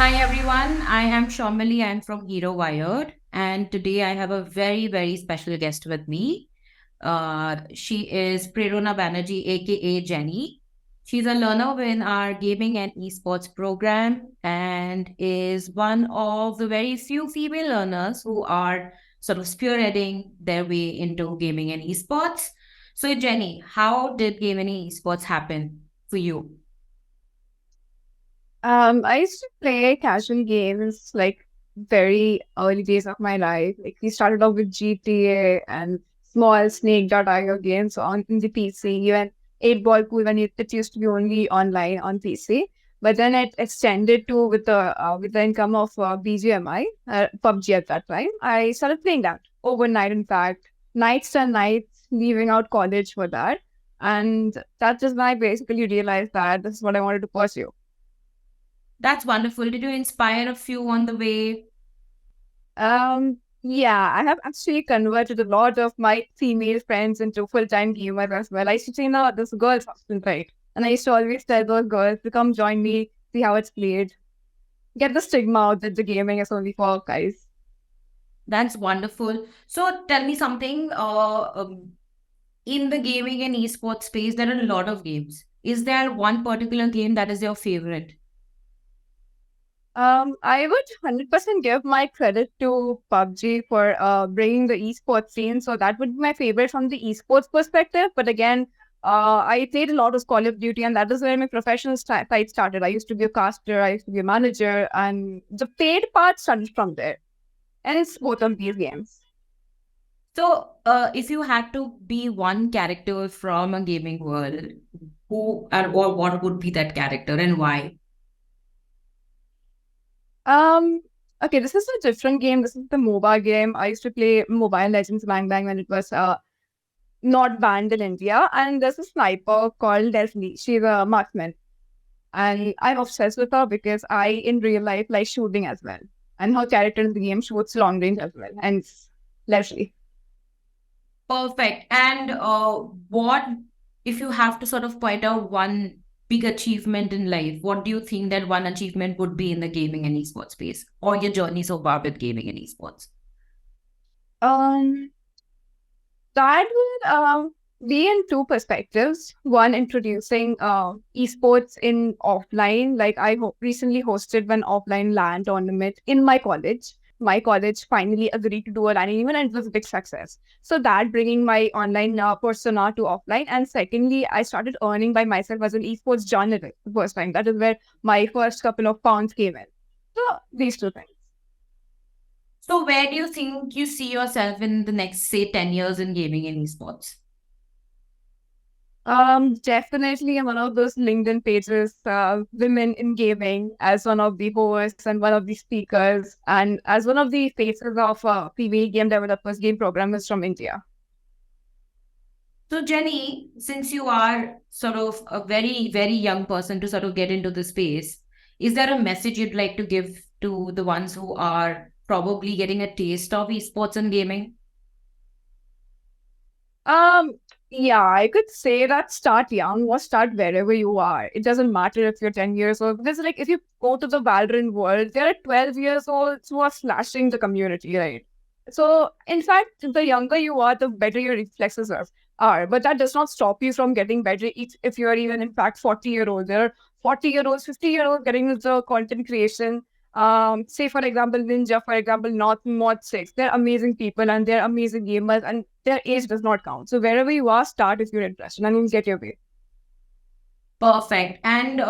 Hi everyone, I am Shamali. I'm from Vired, and today I have a very special guest with me. She is Prerona Banerjee AKA Jenny. She's a learner in our gaming and esports program and is one of the very few female learners who are sort of spearheading their way into gaming and esports. So, Jenny, how did gaming and esports happen for you? I used to play casual games like very early days of my life. Like we started off with GTA and small Snake.io games on in the PC, even 8 Ball Pool when it used to be only online on PC. But then it extended to with the income of BGMI, PUBG at that time. I started playing that overnight. In fact, nights and nights, leaving out college for that, and that's just when I basically realized that this is what I wanted to pursue. That's wonderful. Did you inspire a few on the way? Yeah, I have actually converted a lot of my female friends into full-time gamers as well. I used to say, no, this girl's hostel, right? And I used to always tell those girls to come join me, see how it's played. Get the stigma out that the gaming is only for guys. That's wonderful. So tell me something. In the gaming and esports space, there are a lot of games. Is there one particular game that is your favorite? I would 100% give my credit to PUBG for bringing the esports scene. So that would be my favorite from the esports perspective. But again, I played a lot of Call of Duty, and that is where my professional side started. I used to be a caster, I used to be a manager, and the paid part started from there. And it's both of these games. So, if you had to be one character from a gaming world, who or what would be that character and why? Um, okay, this is a different game. This is the MOBA game. I used to play Mobile Legends Bang Bang when it was not banned in India. And there's a sniper called Leslie. She's a marksman. And I'm obsessed with her because I, in real life, like shooting as well. And her character in the game shoots long range as well. And it's Leslie. Perfect. And what if you have to sort of point out one big achievement in life? What do you think that one achievement would be in the gaming and esports space, or your journey so far with gaming and esports? Um, that would be in two perspectives. One, introducing esports in offline. Like recently hosted one offline LAN tournament in my college. My college finally agreed to do a LAN event, and it was a big success. So that bringing my online persona to offline. And secondly, I started earning by myself as an esports journalist the first time. That is where my first couple of pounds came in. So these two things. So, where do you think you see yourself in the next, say, 10 years in gaming and esports? Definitely one of those LinkedIn pages, women in gaming, as one of the hosts and one of the speakers, and as one of the faces of female game developers, game programmers from India. So, Jenny, since you are sort of a very young person to sort of get into the space, is there a message you'd like to give to the ones who are probably getting a taste of esports and gaming? Um, yeah, I could say that start young or start wherever you are. It doesn't matter if you're 10 years old. Because like if you go to the Valorant world, there are 12 years old who are slashing the community, right? So in fact, the younger you are, the better your reflexes are. But that does not stop you from getting better if you're even in fact 40-year-old. There are 40-year-olds, 50-year-olds getting into content creation, say for example Ninja, for example not Mod 6. They're amazing people and they're amazing gamers, and their age does not count. So wherever you are, start if you're interested and you'll get your way. Perfect. And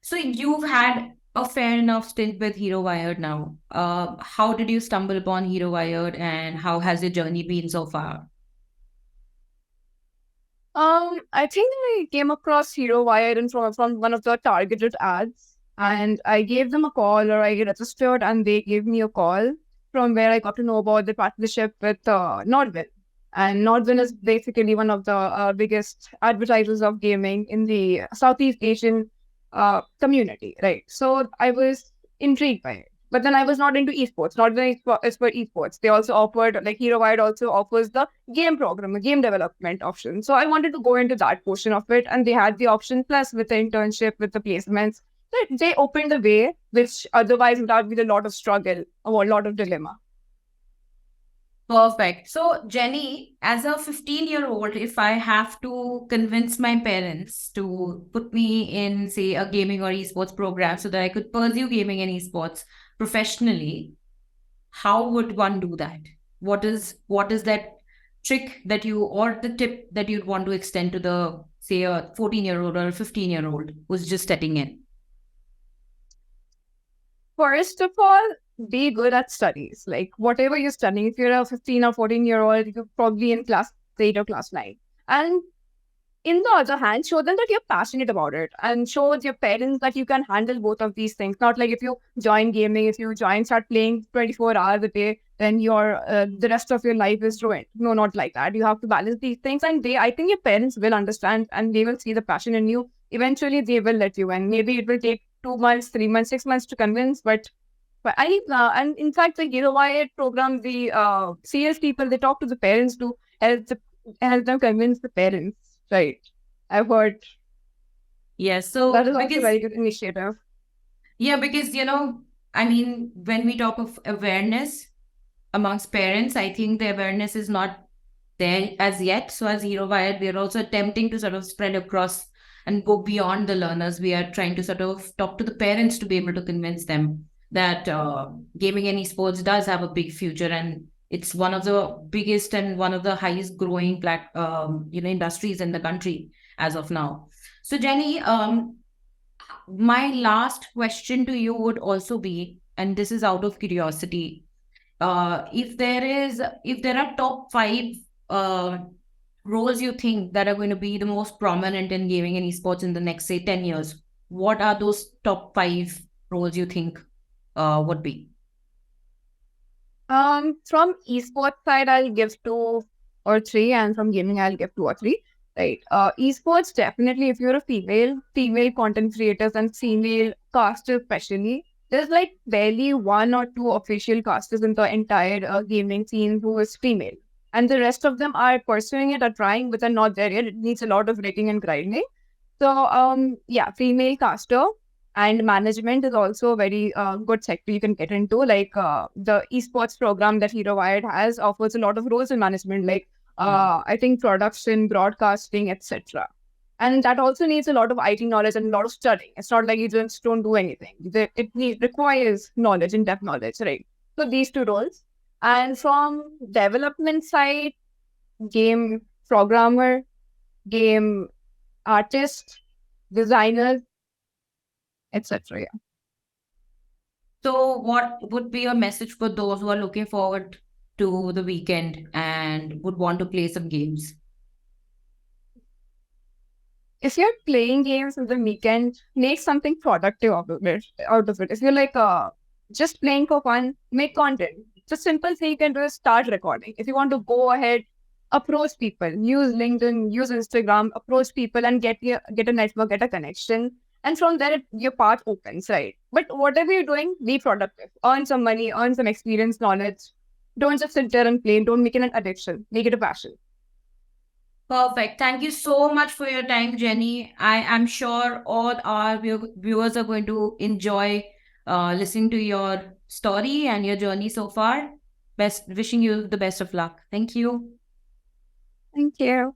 so you've had a fair enough stint with Hero Wired now. How did you stumble upon Hero Wired and how has your journey been so far? I think I came across Hero Wired and from one of the targeted ads, and I gave them a call, or I registered and they gave me a call, from where I got to know about the partnership with Nordvin. And Nordvin is basically one of the biggest advertisers of gaming in the Southeast Asian community, right? So I was intrigued by it. But then I was not into esports. Nordvin is for esports. They also offered, like Hero Wired also offers the game program, a game development option. So I wanted to go into that portion of it, and they had the option plus with the internship, with the placements. So they opened the way which otherwise would have been a lot of struggle or a lot of dilemma. Perfect. So, Jenny, as a 15-year-old, if I have to convince my parents to put me in, say, a gaming or esports program so that I could pursue gaming and esports professionally, how would one do that? What is that trick that you or the tip that you'd want to extend to the, say, a 14-year-old or a 15-year-old who's just stepping in? First of all, be good at studies. Like whatever you're studying, if you're a 15 or 14-year-old, you're probably in class 8 or class 9. And in the other hand, show them that you're passionate about it and show your parents that you can handle both of these things. Not like if you join gaming, if you start playing 24 hours a day, then the rest of your life is ruined. No, not like that. You have to balance these things. And I think your parents will understand and they will see the passion in you. Eventually, they will let you in. Maybe it will take 2 months, 3 months, 6 months to convince, but and in fact, the Vired program, the CS people, they talk to the parents to help them convince the parents. Right. I've heard Yes. So that is also a because very good initiative. yeah, because I mean, when we talk of awareness amongst parents, I think the awareness is not there as yet. So as Hero Wired, we are also attempting to sort of spread across and go beyond the learners. We are trying to sort of talk to the parents to be able to convince them that gaming and esports does have a big future, and it's one of the biggest and one of the highest growing industries in the country as of now. So Jenny, my last question to you would also be, and this is out of curiosity, if there are top five uh, roles you think that are going to be the most prominent in gaming and esports in the next, say, 10 years, what are those top five roles you think would be? From esports side, I'll give 2 or 3, and from gaming, I'll give 2 or 3. Right. Esports, definitely, if you're a female content creators and female casters especially, there's like barely 1 or 2 official casters in the entire gaming scene who is female. And the rest of them are pursuing it or trying, but are not there yet. It needs a lot of rating and grinding. So, yeah, female caster and management is also a very good sector you can get into. Like the esports program that Hero Wired has offers a lot of roles in management, like I think production, broadcasting, etc. And that also needs a lot of IT knowledge and a lot of studying. It's not like you just don't do anything. Requires knowledge, in-depth knowledge, right? So these 2 roles. And from development side, game programmer, game artist, designer, etc. Yeah. So what would be your message for those who are looking forward to the weekend and would want to play some games? If you're playing games on the weekend, make something productive out of it. If you're like just playing for fun, make content. The simple thing you can do is start recording. If you want to go ahead, approach people, use LinkedIn, use Instagram, approach people and get a network, get a connection. And from there, your path opens, right? But whatever you're doing, be productive. Earn some money, earn some experience, knowledge. Don't just sit there and play. Don't make it an addiction. Make it a passion. Perfect. Thank you so much for your time, Jenny. I am sure all our viewers are going to enjoy listening to your story and your journey so far. Wishing you the best of luck. Thank you. Thank you.